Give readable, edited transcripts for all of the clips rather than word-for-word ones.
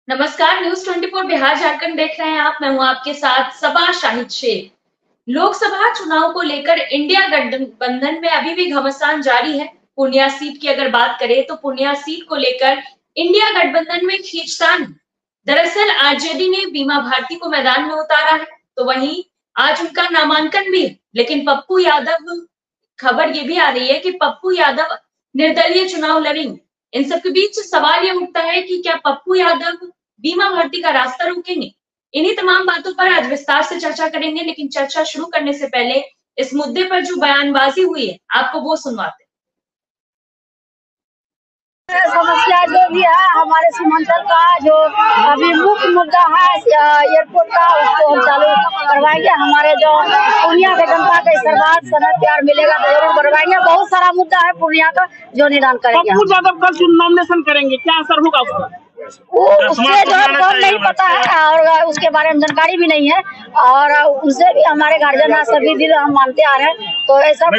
नमस्कार। न्यूज 24 बिहार झारखंड देख रहे हैं आप। मैं हूं आपके साथ सबा शाहिद शेख। लोकसभा चुनाव को लेकर इंडिया गठबंधन में अभी भी घमासान जारी है। पूर्णिया सीट की अगर बात करें तो पूर्णिया सीट को लेकर इंडिया गठबंधन में खींचतान है। दरअसल आरजेडी ने बीमा भारती को मैदान में उतारा है, तो वहीं आज उनका नामांकन भी है। लेकिन पप्पू यादव, खबर ये भी आ रही है कि पप्पू यादव निर्दलीय चुनाव लड़ेंगे। इन सबके बीच सवाल ये उठता है कि क्या पप्पू यादव बीमा भर्ती का रास्ता रोकेंगे। इन्हीं तमाम बातों पर आज विस्तार से चर्चा करेंगे, लेकिन चर्चा शुरू करने से पहले इस मुद्दे पर जो बयानबाजी हुई है आपको वो सुनवाते हैं। समस्या जो भी है हमारे सीमांचल का, जो अभी मुख्य मुद्दा है एयरपोर्ट का, उसको हम चालू करवाएंगे। हमारे जो पूर्णिया के जनता के सर्वाध सनद प्यार मिलेगा तो जरूर करवाएंगे। बहुत सारा मुद्दा है पूर्णिया का जो निदान करेंगे। पप्पू यादव कल नॉमिनेशन करेंगे, क्या असर होगा उसका? उससे जो कौन नहीं पता है और उसके बारे में जानकारी भी नहीं है, और उनसे भी हमारे गार्जियन सभी दिन हम मानते आ रहे हैं, तो ऐसा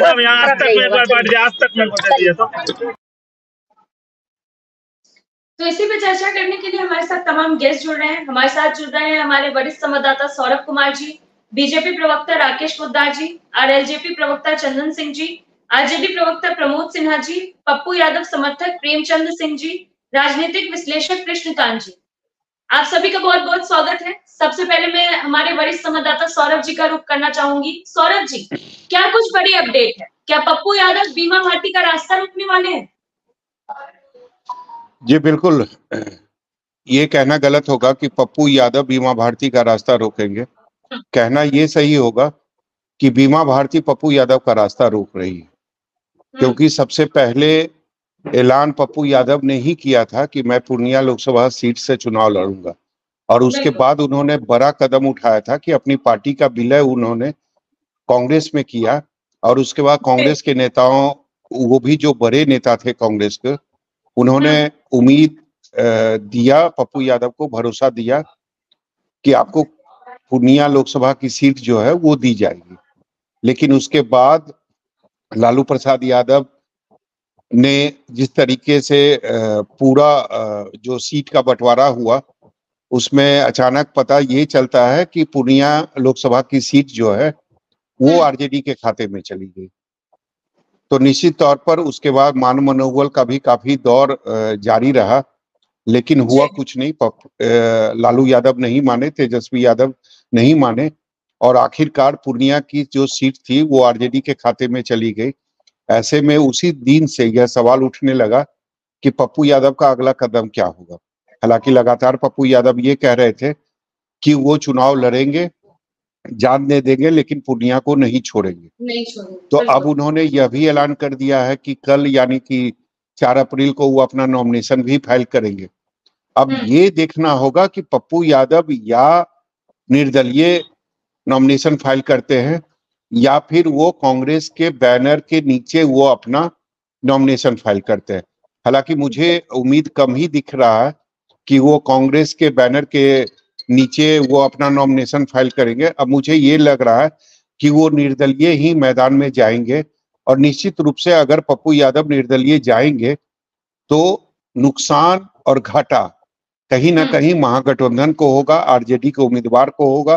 तो इसी पे चर्चा करने के लिए हमारे साथ तमाम गेस्ट जुड़ रहे हैं। हमारे साथ जुड़ रहे हैं हमारे वरिष्ठ संवाददाता सौरभ कुमार जी, बीजेपी प्रवक्ता राकेश पोद्दार जी, आरएलजेपी प्रवक्ता चंदन सिंह जी, आरजेडी प्रवक्ता प्रमोद सिन्हा जी, पप्पू यादव समर्थक प्रेमचंद सिंह जी, राजनीतिक विश्लेषक कृष्णकांत जी। आप सभी का बहुत बहुत स्वागत है। सबसे पहले मैं हमारे वरिष्ठ संवाददाता सौरभ जी का रुख करना चाहूंगी। सौरभ जी, क्या कुछ बड़ी अपडेट है? क्या पप्पू यादव बीमा भारती का रास्ता रोकने वाले हैं? जी बिल्कुल, ये कहना गलत होगा कि पप्पू यादव बीमा भारती का रास्ता रोकेंगे। कहना ये सही होगा कि बीमा भारती पप्पू यादव का रास्ता रोक रही है, क्योंकि सबसे पहले ऐलान पप्पू यादव ने ही किया था कि मैं पूर्णिया लोकसभा सीट से चुनाव लड़ूंगा, और उसके बाद उन्होंने बड़ा कदम उठाया था कि अपनी पार्टी का विलय उन्होंने कांग्रेस में किया। और उसके बाद कांग्रेस के नेताओं, वो भी जो बड़े नेता थे कांग्रेस के, उन्होंने उम्मीद दिया, पप्पू यादव को भरोसा दिया कि आपको पूर्णिया लोकसभा की सीट जो है वो दी जाएगी। लेकिन उसके बाद लालू प्रसाद यादव ने जिस तरीके से पूरा जो सीट का बंटवारा हुआ, उसमें अचानक पता ये चलता है कि पूर्णिया लोकसभा की सीट जो है वो आरजेडी के खाते में चली गई। तो निश्चित तौर पर उसके बाद मान मनोबल का भी काफी दौर जारी रहा, लेकिन हुआ कुछ नहीं। लालू यादव नहीं माने, तेजस्वी यादव नहीं माने, और आखिरकार पूर्णिया की जो सीट थी वो आरजेडी के खाते में चली गई। ऐसे में उसी दिन से यह सवाल उठने लगा कि पप्पू यादव का अगला कदम क्या होगा। हालांकि लगातार पप्पू यादव ये कह रहे थे कि वो चुनाव लड़ेंगे, जान दे देंगे, लेकिन पूर्णिया को नहीं छोड़ेंगे। तो अब उन्होंने यह भी ऐलान कर दिया है कि कल यानी कि 4 अप्रैल को वो अपना नॉमिनेशन भी फाइल करेंगे। अब ये देखना होगा कि पप्पू यादव या निर्दलीय नॉमिनेशन फाइल करते हैं या फिर वो कांग्रेस के बैनर के नीचे वो अपना नॉमिनेशन फाइल करते हैं। हालांकि मुझे उम्मीद कम ही दिख रहा है कि वो कांग्रेस के बैनर के नीचे वो अपना नॉमिनेशन फाइल करेंगे। अब मुझे ये लग रहा है कि वो निर्दलीय ही मैदान में जाएंगे, और निश्चित रूप से अगर पप्पू यादव निर्दलीय जाएंगे तो नुकसान और घाटा कहीं ना कहीं महागठबंधन को होगा, आरजेडी के उम्मीदवार को होगा।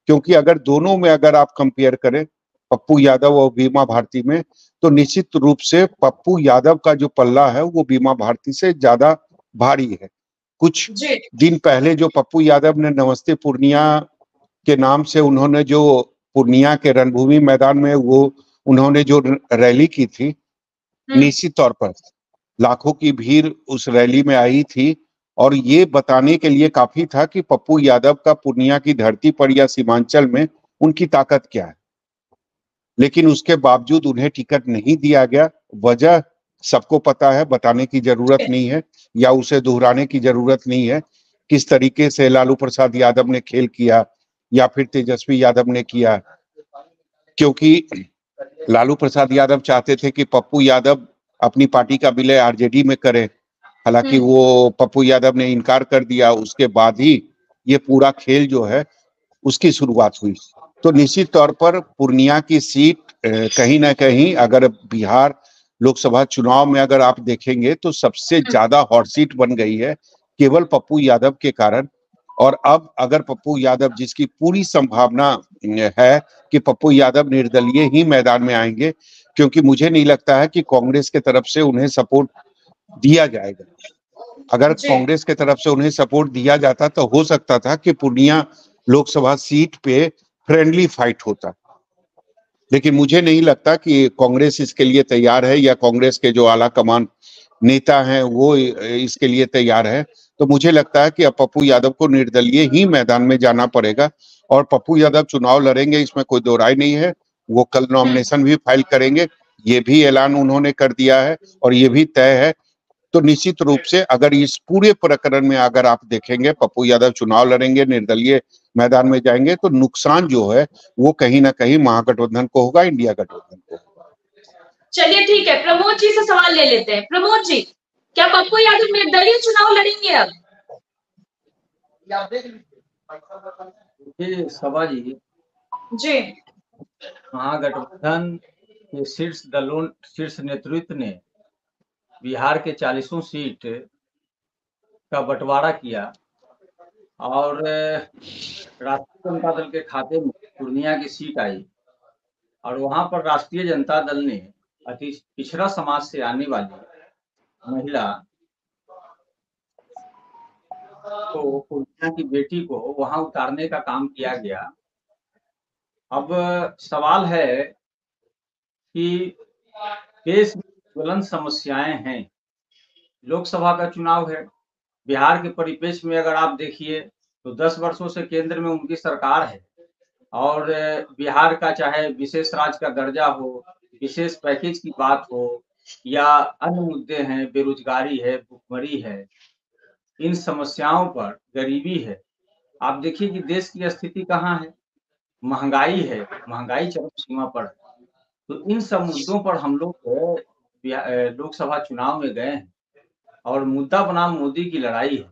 क्योंकि अगर दोनों में अगर आप कंपेयर करें पप्पू यादव और बीमा भारती में, तो निश्चित रूप से पप्पू यादव का जो पल्ला है वो बीमा भारती से ज्यादा भारी है। कुछ दिन पहले जो पप्पू यादव ने नमस्ते पूर्णिया के नाम से उन्होंने जो पूर्णिया के रणभूमि मैदान में वो उन्होंने जो रैली की थी, निश्चित तौर पर लाखों की भीड़ उस रैली में आई थी, और ये बताने के लिए काफी था कि पप्पू यादव का पूर्णिया की धरती पर या सीमांचल में उनकी ताकत क्या है। लेकिन उसके बावजूद उन्हें टिकट नहीं दिया गया। वजह सबको पता है, बताने की जरूरत नहीं है या उसे दोहराने की जरूरत नहीं है। किस तरीके से लालू प्रसाद यादव ने खेल किया या फिर तेजस्वी यादव ने किया, क्योंकि लालू प्रसाद यादव चाहते थे कि पप्पू यादव अपनी पार्टी का विलय आरजेडी में करे। हालांकि वो पप्पू यादव ने इनकार कर दिया। उसके बाद ही ये पूरा खेल जो है उसकी शुरुआत हुई। तो निश्चित तौर पर पूर्णिया की सीट कहीं ना कहीं, अगर बिहार लोकसभा चुनाव में अगर आप देखेंगे तो सबसे ज्यादा हॉट सीट बन गई है, केवल पप्पू यादव के कारण। और अब अगर पप्पू यादव, जिसकी पूरी संभावना है कि पप्पू यादव निर्दलीय ही मैदान में आएंगे, क्योंकि मुझे नहीं लगता है कि कांग्रेस के तरफ से उन्हें सपोर्ट दिया जाएगा। अगर कांग्रेस के तरफ से उन्हें सपोर्ट दिया जाता तो हो सकता था कि पूर्णिया लोकसभा सीट पे फ्रेंडली फाइट होता, लेकिन मुझे नहीं लगता कि कांग्रेस इसके लिए तैयार है, या कांग्रेस के जो आला कमान नेता हैं वो इसके लिए तैयार है। तो मुझे लगता है कि अब पप्पू यादव को निर्दलीय ही मैदान में जाना पड़ेगा, और पप्पू यादव चुनाव लड़ेंगे, इसमें कोई दो राय नहीं है। वो कल नॉमिनेशन भी फाइल करेंगे, ये भी ऐलान उन्होंने कर दिया है और ये भी तय है। तो निश्चित रूप से अगर इस पूरे प्रकरण में अगर आप देखेंगे, पप्पू यादव चुनाव लड़ेंगे, निर्दलीय मैदान में जाएंगे, तो नुकसान जो है वो कहीं ना कहीं महागठबंधन को होगा, इंडिया गठबंधन को। चलिए ठीक है, प्रमोद जी से सवाल ले लेते हैं। प्रमोद जी, क्या पप्पू यादव निर्दलीय चुनाव लड़ेंगे अब? सभा जी, महागठबंधन के शीर्ष नेतृत्व ने बिहार के 40 सीट का बंटवारा किया और राष्ट्रीय जनता दल के खाते में पूर्णिया की सीट आई, और वहां पर राष्ट्रीय जनता दल ने अति पिछड़ा समाज से आने वाली महिला को, पूर्णिया की बेटी को वहां उतारने का काम किया गया। अब सवाल है कि देश में ज्वलंत समस्याएं हैं, लोकसभा का चुनाव है, बिहार के परिप्रेक्ष्य में अगर आप देखिए तो 10 वर्षों से केंद्र में उनकी सरकार है, और बिहार का चाहे विशेष राज्य का दर्जा हो, विशेष पैकेज की बात हो, या अन्य मुद्दे हैं, बेरोजगारी है, भुखमरी है, इन समस्याओं पर, गरीबी है, आप देखिए कि देश की स्थिति कहाँ है, महंगाई है, महंगाई चरम सीमा पर है। तो इन सब मुद्दों पर हम लोग लोकसभा चुनाव में गए हैं और मुद्दा बनाम मोदी की लड़ाई है।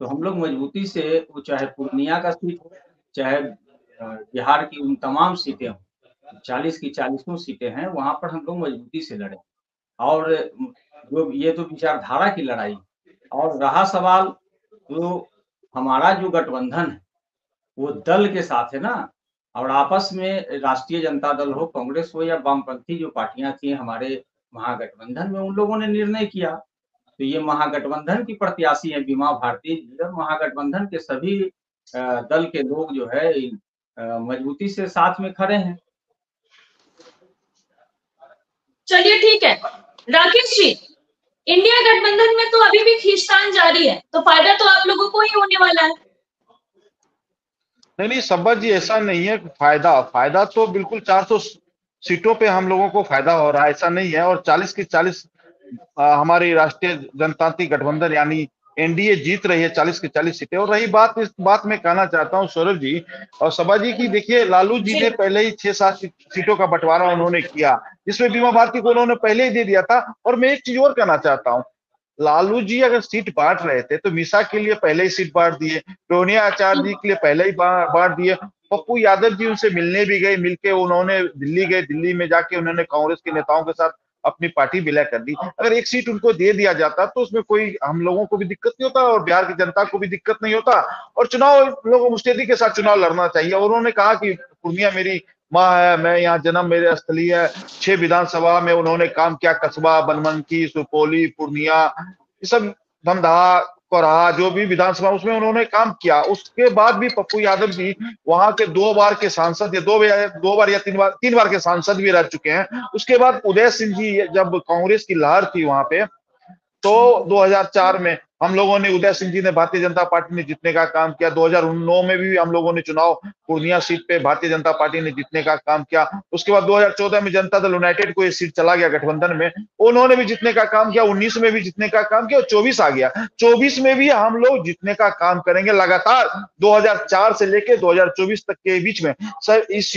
तो हम लोग मजबूती से, वो चाहे पूर्णिया का सीट हो, चाहे बिहार की उन तमाम सीटें हों, 40 की 40 सीटें हैं, वहां पर हम लोग मजबूती से लड़े। और जो ये तो विचारधारा की लड़ाई। और रहा सवाल जो हमारा जो गठबंधन है वो दल के साथ है ना, और आपस में राष्ट्रीय जनता दल हो, कांग्रेस हो, या वामपंथी जो पार्टियां थी हमारे महागठबंधन में, उन लोगों ने निर्णय किया। तो ये महागठबंधन की प्रत्याशी है बीमा भारती जी, और महागठबंधन के सभी दल के लोग जो है मजबूती से साथ में खड़े हैं। चलिए ठीक है, राकेश जी, इंडिया गठबंधन में तो अभी भी खींचतान जारी है, तो फायदा तो आप लोगों को ही होने वाला है। नहीं संबत जी, ऐसा नहीं है। फायदा तो बिल्कुल 400 सीटों पे हम लोगों को फायदा हो रहा है, ऐसा नहीं है। और 40 की 40 हमारी राष्ट्रीय जनतांत्रिक गठबंधन यानी एनडीए जीत रही है 40 की 40 सीटें। और रही बात, इस बात में कहना चाहता हूं सौरभ जी और सभा जी की, देखिए लालू जी ने पहले ही 6-7 सीटों का बंटवारा उन्होंने किया, जिसमें बीमा भारती को उन्होंने पहले ही दे दिया था। और मैं एक चीज और कहना चाहता हूँ, लालू जी अगर सीट बांट रहे थे तो मीसा के लिए पहले ही सीट बांट दिए, रोनिया आचार्य जी के लिए पहले ही बांट दिए, पप्पू यादव जी उनसे मिलने भी गए, मिलके उन्होंने दिल्ली गए, दिल्ली में जाके उन्होंने कांग्रेस के नेताओं के साथ अपनी पार्टी विलय कर दी। अगर एक सीट उनको दे दिया जाता तो उसमें कोई हम लोगों को भी दिक्कत नहीं होता और बिहार की जनता को भी दिक्कत नहीं होता, और चुनाव लोगों मुस्तैदी के साथ चुनाव लड़ना चाहिए। और उन्होंने कहा कि पूर्णिया मेरी माँ है, मैं यहाँ जन्म मेरे स्थली है। 6 विधानसभा में उन्होंने काम किया, कस्बा, बनमनखी, सुपौली, पूर्णिया, ये सब धमदाहा, कोरहा, जो भी विधानसभा उसमें उन्होंने काम किया। उसके बाद भी पप्पू यादव जी वहां के 2 बार के सांसद, या 2 बार या 3 बार के सांसद भी रह चुके हैं। उसके बाद उदय सिंह जी, जब कांग्रेस की लहर थी वहां पे, तो 2004 में हम लोगों ने, उदय सिंह जी ने भारतीय जनता पार्टी ने जीतने का काम किया। 2009 में भी हम लोगों ने चुनाव पूर्णिया सीट पे भारतीय जनता पार्टी ने जीतने का काम किया। उसके बाद 2014 में जनता दल यूनाइटेड को ये सीट चला गया गठबंधन में, उन्होंने भी जीतने का काम किया। 19 में भी जीतने का काम किया और 24 आ गया। 24 में भी हम लोग जीतने का काम करेंगे लगातार। 2004 से लेके 2024 तक के बीच में सर इस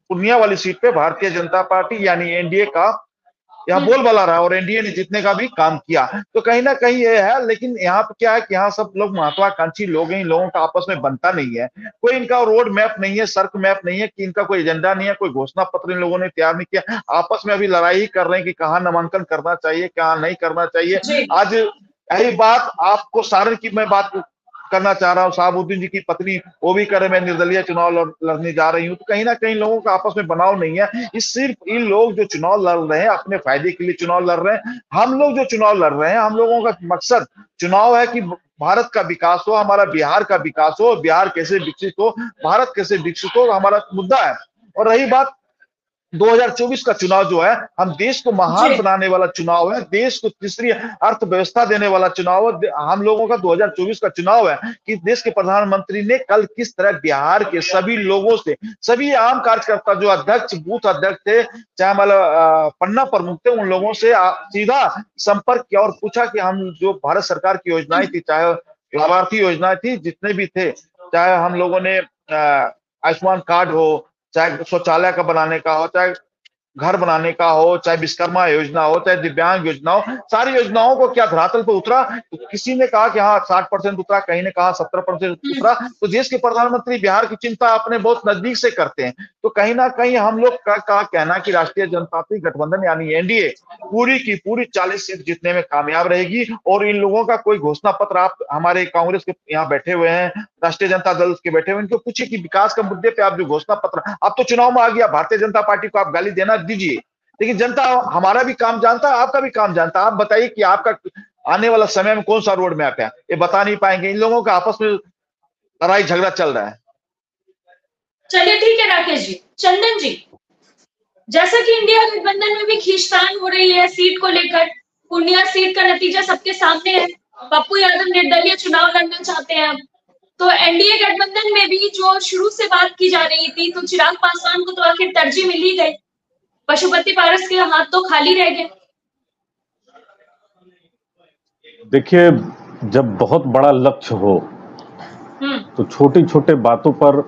पूर्णिया वाली सीट पे भारतीय जनता पार्टी यानी एनडीए का यहाँ बोलबाला रहा और एनडीए ने जीतने का भी काम किया। तो कहीं ना कहीं ये है, लेकिन यहाँ पे क्या है कि यहाँ सब लोग महत्वाकांक्षी लोग हैं, इन लोगों का आपस में बनता नहीं है, कोई इनका रोड मैप नहीं है, सर्क मैप नहीं है, कि इनका कोई एजेंडा नहीं है, कोई घोषणा पत्र इन लोगों ने तैयार नहीं किया। आपस में अभी लड़ाई ही कर रहे हैं कि कहाँ नामांकन करना चाहिए, कहाँ नहीं करना चाहिए। आज यही बात आपको सारण की मैं बात करना चाह रहा हूँ। शहाबुद्दीन जी की पत्नी वो भी करे मैं निर्दलीय चुनाव लड़ने जा रही हूँ, तो कहीं ना कहीं लोगों का आपस में बनाव नहीं है। इस सिर्फ इन लोग जो चुनाव लड़ रहे हैं अपने फायदे के लिए चुनाव लड़ रहे हैं। हम लोग जो चुनाव लड़ रहे हैं, हम लोगों का मकसद चुनाव है कि भारत का विकास हो, हमारा बिहार का विकास हो, बिहार कैसे विकसित हो, भारत कैसे विकसित हो, हमारा मुद्दा है। और रही बात 2024 का चुनाव जो है, हम देश को महान बनाने वाला चुनाव है, देश को तीसरी अर्थव्यवस्था देने वाला चुनाव है। हम लोगों का 2024 का चुनाव है कि देश के प्रधानमंत्री ने कल किस तरह बिहार के सभी लोगों से, सभी आम कार्यकर्ता जो अध्यक्ष बूथ अध्यक्ष थे, चाहे मतलब पन्ना प्रमुख थे, उन लोगों से सीधा संपर्क किया और पूछा कि हम जो भारत सरकार की योजनाएं थी, चाहे लाभार्थी योजनाएं थी, जितने भी थे, चाहे हम लोगों ने आयुष्मान कार्ड हो, चाहे शौचालय का बनाने का हो, चाहे घर बनाने का हो, चाहे विश्वकर्मा योजना हो, चाहे दिव्यांग योजना हो, सारी योजनाओं को क्या धरातल पर उतरा। तो किसी ने कहा कि हाँ 60% उतरा, कहीं ने कहा 70% उतरा। तो देश के प्रधानमंत्री बिहार की चिंता अपने बहुत नजदीक से करते हैं। तो कहीं ना कहीं हम लोग का कहना कि राष्ट्रीय जनतांत्रिक गठबंधन यानी एनडीए पूरी की पूरी 40 सीट जीतने में कामयाब रहेगी। और इन लोगों का कोई घोषणा पत्र, आप हमारे कांग्रेस के यहाँ बैठे हुए हैं, राष्ट्रीय जनता दल के बैठे हुए, इनको पूछिए कि विकास के मुद्दे पे आप जो घोषणा पत्र, आप तो चुनाव में आ गया, भारतीय जनता पार्टी को आप गाली देना दीजिए, लेकिन जनता हमारा भी काम जानता है, आपका भी काम जानता है। आप बताइए कि आपका आने वाला समय में कौन सा रोड मैप है, ये बता नहीं पाएंगे। इन लोगों का आपस में लड़ाई झगड़ा चल रहा है। चलिए ठीक है राकेश जी। चंदन जी, जैसा कि इंडिया गठबंधन में भी खींचतान हो रही है सीट को लेकर, पूर्णिया सीट का नतीजा सबके सामने है, पप्पू यादव निर्दलीय चुनाव लड़ना चाहते हैं अब। तो एनडीए गठबंधन में भी जो शुरू से बात की जा रही थी, तो चिराग पासवान को तो आखिर तरजीह मिल ही गई, पशुपति पारस के हाथ तो खाली रह गए। देखिए, जब बहुत बड़ा लक्ष्य हो तो छोटी छोटे बातों पर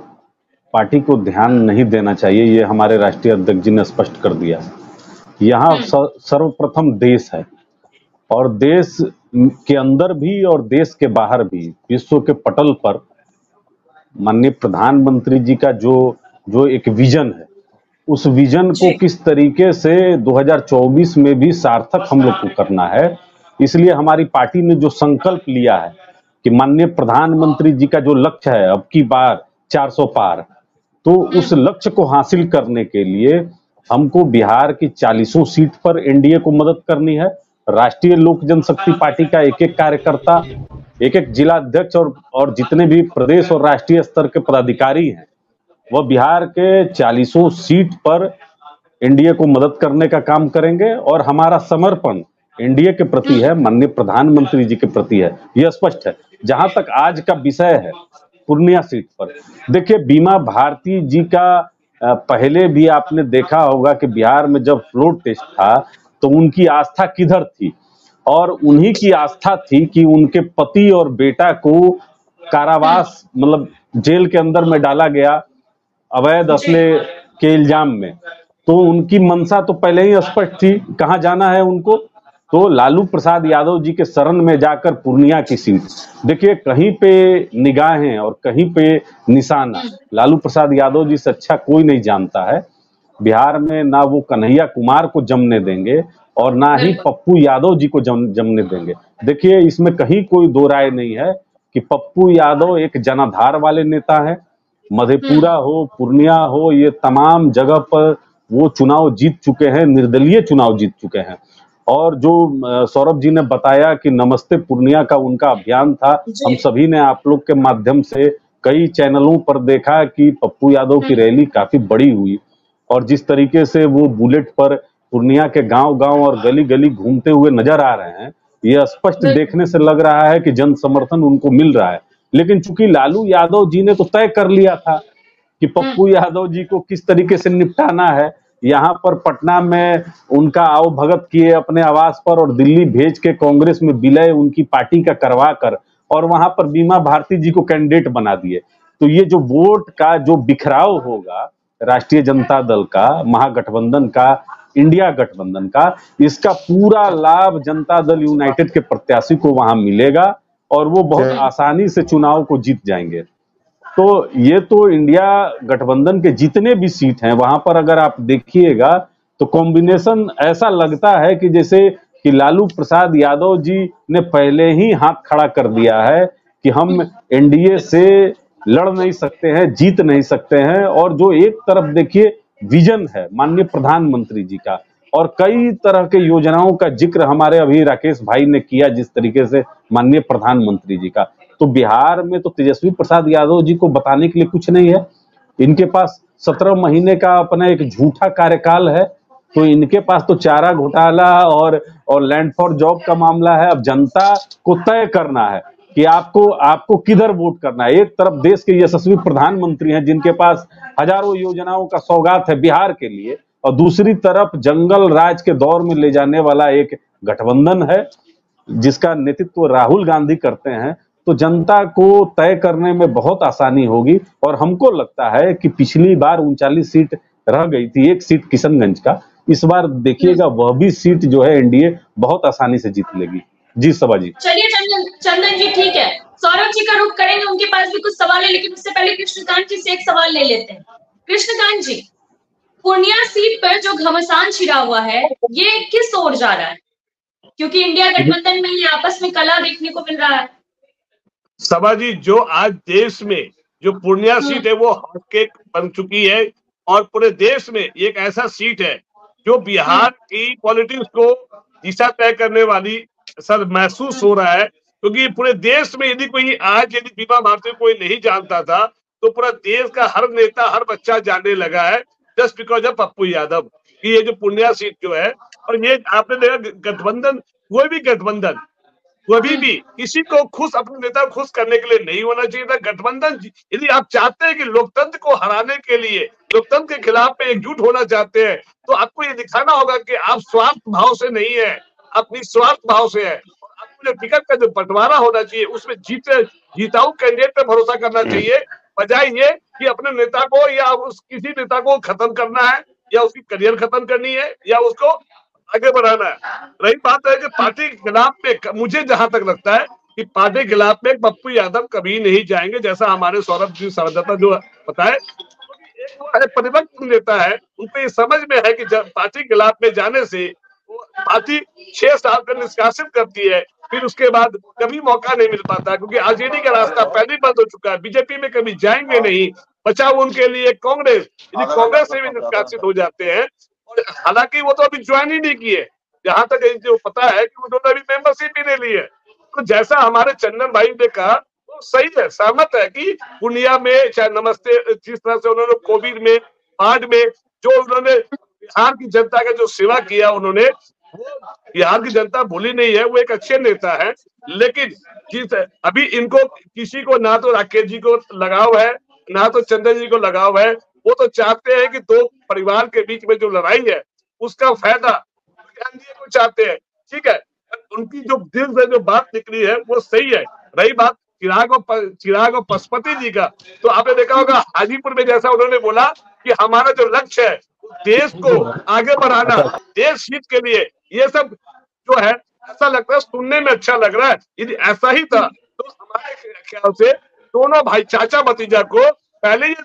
पार्टी को ध्यान नहीं देना चाहिए। ये हमारे राष्ट्रीय अध्यक्ष जी ने स्पष्ट कर दिया। यहाँ सर्वप्रथम देश है, और देश के अंदर भी और देश के बाहर भी विश्व के पटल पर माननीय प्रधानमंत्री जी का जो एक विजन है, उस विजन को किस तरीके से 2024 में भी सार्थक हम लोग को करना है। इसलिए हमारी पार्टी ने जो संकल्प लिया है कि माननीय प्रधानमंत्री जी का जो लक्ष्य है अब की बार 400 पार, तो उस लक्ष्य को हासिल करने के लिए हमको बिहार की 40 सीट पर एनडीए को मदद करनी है। राष्ट्रीय लोक जनशक्ति पार्टी का एक एक कार्यकर्ता, एक एक जिला अध्यक्ष और जितने भी प्रदेश और राष्ट्रीय स्तर के पदाधिकारी हैं, वह बिहार के 40 सीट पर एनडीए को मदद करने का काम करेंगे। और हमारा समर्पण एनडीए के प्रति है, माननीय प्रधानमंत्री जी के प्रति है, यह स्पष्ट है। जहां तक आज का विषय है पूर्णिया सीट पर, देखिए बीमा भारती जी का पहले भी आपने देखा होगा कि बिहार में जब फ्लोर टेस्ट था तो उनकी आस्था किधर थी, और उन्हीं की आस्था थी कि उनके पति और बेटा को कारावास मतलब जेल के अंदर में डाला गया अवैध असले के इल्जाम में। तो उनकी मंशा तो पहले ही स्पष्ट थी, कहां जाना है उनको, तो लालू प्रसाद यादव जी के शरण में जाकर पूर्णिया की सीट। देखिए कहीं पे निगाहें और कहीं पे निशाना लालू प्रसाद यादव जी से अच्छा कोई नहीं जानता है। बिहार में ना वो कन्हैया कुमार को जमने देंगे और ना ही पप्पू यादव जी को जमने देंगे। देखिए इसमें कहीं कोई दो राय नहीं है कि पप्पू यादव एक जनाधार वाले नेता है। मधेपुरा हो, पूर्णिया हो, ये तमाम जगह पर वो चुनाव जीत चुके हैं, निर्दलीय चुनाव जीत चुके हैं। और जो सौरभ जी ने बताया कि नमस्ते पूर्णिया का उनका अभियान था, हम सभी ने आप लोग के माध्यम से कई चैनलों पर देखा कि पप्पू यादव की रैली काफी बड़ी हुई, और जिस तरीके से वो बुलेट पर पूर्णिया के गांव-गांव और गली-गली घूमते हुए नजर आ रहे हैं, यह स्पष्ट देखने से लग रहा है कि जन समर्थन उनको मिल रहा है। लेकिन चूंकि लालू यादव जी ने तो तय कर लिया था कि पप्पू यादव जी को किस तरीके से निपटाना है, यहाँ पर पटना में उनका आओ भगत किए अपने आवास पर और दिल्ली भेज के कांग्रेस में विलय उनकी पार्टी का करवा कर और वहां पर बीमा भारती जी को कैंडिडेट बना दिए। तो ये जो वोट का जो बिखराव होगा राष्ट्रीय जनता दल का, महागठबंधन का, इंडिया गठबंधन का, इसका पूरा लाभ जनता दल यूनाइटेड के प्रत्याशी को वहां मिलेगा और वो बहुत आसानी से चुनाव को जीत जाएंगे। तो ये तो इंडिया गठबंधन के जितने भी सीट हैं वहां पर अगर आप देखिएगा तो कॉम्बिनेशन ऐसा लगता है कि जैसे कि लालू प्रसाद यादव जी ने पहले ही हाथ खड़ा कर दिया है कि हम एनडीए से लड़ नहीं सकते हैं, जीत नहीं सकते हैं। और जो एक तरफ देखिए विजन है माननीय प्रधानमंत्री जी का, और कई तरह के योजनाओं का जिक्र हमारे अभी राकेश भाई ने किया जिस तरीके से माननीय प्रधानमंत्री जी का, तो बिहार में तो तेजस्वी प्रसाद यादव जी को बताने के लिए कुछ नहीं है। इनके पास 17 महीने का अपना एक झूठा कार्यकाल है, तो इनके पास तो चारा घोटाला और लैंड फॉर जॉब का मामला है। अब जनता को तय करना है कि आपको किधर वोट करना है। एक तरफ देश के यशस्वी प्रधानमंत्री हैं जिनके पास हजारों योजनाओं का सौगात है बिहार के लिए, और दूसरी तरफ जंगल राज के दौर में ले जाने वाला एक गठबंधन है जिसका नेतृत्व राहुल गांधी करते हैं। तो जनता को तय करने में बहुत आसानी होगी, और हमको लगता है कि पिछली बार 39 सीट रह गई थी, एक सीट किशनगंज का, इस बार देखिएगा वह भी सीट जो है एनडीए बहुत आसानी से जीत लेगी। जी सबा जी। चलिए चंदन जी, ठीक है, सौरभ जी का रुख करेंगे, उनके पास भी कुछ सवाल है, लेकिन उससे पहले कृष्णकांत जी से एक सवाल ले लेते हैं। कृष्णकांत जी, पूर्णिया सीट पर जो घमासान छिड़ा हुआ है ये किस ओर जा रहा है? क्योंकि इंडिया गठबंधन में ये आपस में कला देखने को मिल रहा है। सभा जी, जो आज देश में जो पूर्णिया सीट है वो हॉट केक बन चुकी है, और पूरे देश में एक ऐसा सीट है जो बिहार की पॉलिटिक्स को दिशा तय करने वाली सर महसूस हो रहा है। क्योंकि पूरे देश में यदि बीमा भारती कोई नहीं जानता था तो पूरा देश का हर नेता, हर बच्चा जानने लगा है, just because of Pappu Yadav की ये जो पूर्णिया सीट जो है। और ये आपने देखा गठबंधन, कोई भी गठबंधन कभी भी किसी को खुश, अपने नेता को खुश करने के लिए नहीं होना चाहिए था। गठबंधन यदि आप चाहते हैं कि लोकतंत्र को हराने के लिए, लोकतंत्र के खिलाफ में एकजुट होना चाहते हैं, तो आपको ये दिखाना होगा कि आप स्वार्थ भाव से नहीं है, आप निस्वार्थ भाव से है। आपको जो टिकट का जो बंटवारा होना चाहिए उसमें जीताऊ कैंडिडेट पे भरोसा करना चाहिए, बजाय ये कि अपने नेता को या किसी नेता को खत्म करना है, या उसकी करियर खत्म करनी है, या उसको आगे बढ़ाना है। रही बात है कि पार्टी के खिलाफ में, मुझे जहां तक लगता है कि पार्टी के खिलाफ में पप्पू यादव कभी नहीं जाएंगे, जैसा हमारे सौरभ जी संवाददाता जो बताए, एक परिपक्व नेता है, उनको ये समझ में है कि पार्टी के खिलाफ में जाने से पार्टी 6 साल तक निष्कासित करती है, फिर उसके बाद कभी मौका नहीं मिल पाता, क्योंकि आरजेडी का रास्ता पहले बंद हो चुका है, बीजेपी में कभी जाएंगे नहीं, बचा उनके लिए कांग्रेस। यदि कांग्रेस से भी निष्कासित हो जाते हैं, हालांकि वो तो अभी ज्वाइन ही नहीं किए, जहां तक जो पता है कि उन्होंने अभी मेंबरशिप भी नहीं ली है। तो जैसा हमारे चंदन भाई ने कहा वो सही है, सहमत है कि पूर्णिया में चाहे नमस्ते, जिस तरह से उन्होंने कोविड में, बाढ़ में जो उन्होंने बिहार की जनता का जो सेवा किया, उन्होंने वो बिहार की जनता भूली नहीं है, वो एक अच्छे नेता है। लेकिन जिस अभी इनको किसी को ना तो राकेश जी को लगाव है, ना तो चंदन जी को लगाव है, वो तो चाहते हैं कि दो परिवार के बीच में जो लड़ाई है उसका फायदा एनडीए को चाहते हैं। ठीक है, उनकी जो दिल से जो बात निकली है वो सही है। रही बात चिराग और पशुपति जी का, तो आपने देखा होगा हाजीपुर में जैसा उन्होंने बोला कि हमारा जो लक्ष्य है देश को आगे बढ़ाना, देश हित के लिए, ये सब जो है ऐसा लगता है, सुनने में अच्छा लग रहा है। यदि ऐसा ही था तो हमारे ख्याल से दोनों भाई चाचा भतीजा को पहले ये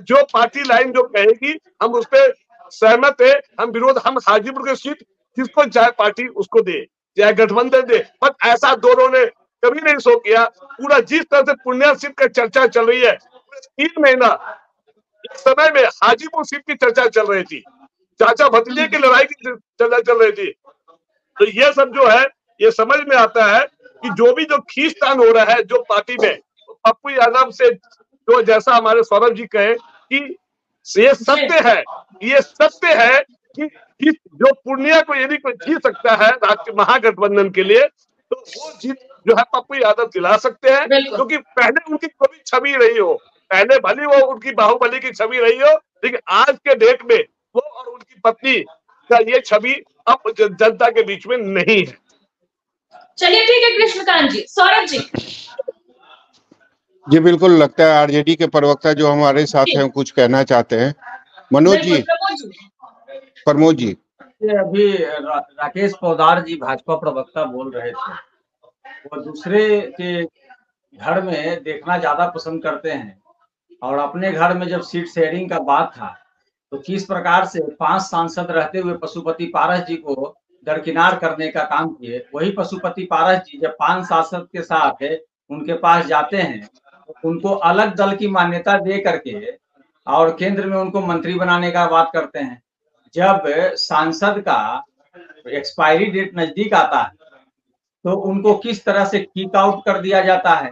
जो पार्टी लाइन जो कहेगी हम उस पर सहमत है, हम विरोध, हम हाजीपुर की सीट जिसको चाहे पार्टी उसको दे, चाहे गठबंधन दे, पर ऐसा दोनों ने कभी नहीं सो किया। पूरा जिस तरह से पूर्णिया सीट का चर्चा चल रही है, 3 महीना एक समय में हाजीपुर सीट की चर्चा चल रही थी, चाचा भतीजे की लड़ाई की चर्चा चल रही थी। तो ये सब जो है ये समझ में आता है कि जो भी जो खींचतान हो रहा है जो पार्टी में, पप्पू यादव से जो, जैसा हमारे सौरभ जी कहे कि ये सत्य है, ये सत्य है कि जो पूर्णिया को यदि कोई जीत सकता है राष्ट्रीय महागठबंधन के लिए, तो वो जीत जो है पप्पू यादव दिला सकते हैं। क्योंकि पहले उनकी कोई छवि रही हो, पहले भले वो उनकी बाहुबली की छवि रही हो, लेकिन आज के डेट में वो और उनकी पत्नी का ये छवि अब जनता के बीच में नहीं है। चलिए ठीक है कृष्णकांत जी। सौरभ जी। जी बिल्कुल, लगता है आरजेडी के प्रवक्ता जो हमारे साथ हैं कुछ कहना चाहते हैं। मनोज जी, प्रमोद जी। अभी राकेश पोदार जी भाजपा प्रवक्ता बोल रहे थे, वो दूसरे के घर में देखना ज्यादा पसंद करते हैं, और अपने घर में जब सीट शेयरिंग का बात था तो किस प्रकार से 5 सांसद रहते हुए पशुपति पारस जी को दरकिनार करने का काम किए। वही पशुपति पारस जी जब 5 सांसद के साथ उनके पास जाते हैं तो उनको अलग दल की मान्यता दे करके और केंद्र में उनको मंत्री बनाने का बात करते हैं। जब सांसद का एक्सपायरी डेट नजदीक आता है तो उनको किस तरह से किक आउट कर दिया जाता है।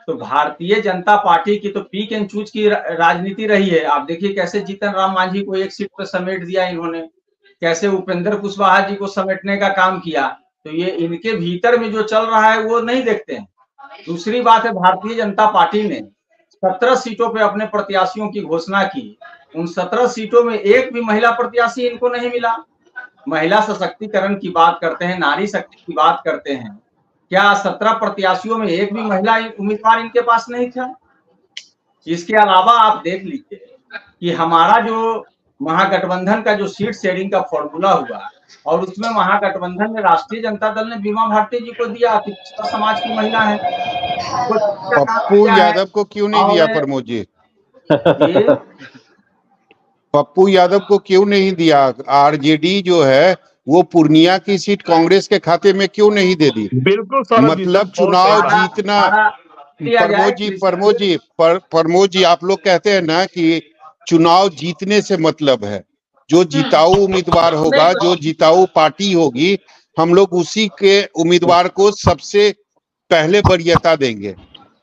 तो भारतीय जनता पार्टी की तो पिक एंड चूज की राजनीति रही है। आप देखिए कैसे जीतन राम मांझी को एक सीट पर समेट दिया इन्होंने, कैसे उपेंद्र कुशवाहा जी को समेटने का काम किया। तो ये इनके भीतर में जो चल रहा है वो नहीं देखते हैं। दूसरी बात है, भारतीय जनता पार्टी ने 17 सीटों पे अपने प्रत्याशियों की घोषणा की। उन 17 सीटों में एक भी महिला प्रत्याशी इनको नहीं मिला। महिला सशक्तिकरण की बात करते हैं, नारी शक्ति की बात करते हैं, क्या 17 प्रत्याशियों में एक भी महिला उम्मीदवार इनके पास नहीं था? इसके अलावा आप देख लीजिए कि हमारा जो महागठबंधन का जो सीट शेयरिंग का फॉर्मूला हुआ और उसमें महागठबंधन में राष्ट्रीय जनता दल ने बीमा भारती जी को दिया, पिछड़ा समाज की महिला है। पप्पू यादव को क्यों नहीं दिया प्रमोद जी? पप्पू यादव को क्यों नहीं दिया? आरजेडी जो है वो पूर्णिया की सीट कांग्रेस के खाते में क्यों नहीं दे दी? बिल्कुल मतलब चुनाव जीतना। प्रमोद जी आप लोग कहते हैं ना कि चुनाव जीतने से मतलब है। जो जिताऊ उम्मीदवार होगा, जो जिताऊ पार्टी होगी, हम लोग उसी के उम्मीदवार को सबसे पहले वरीयता देंगे।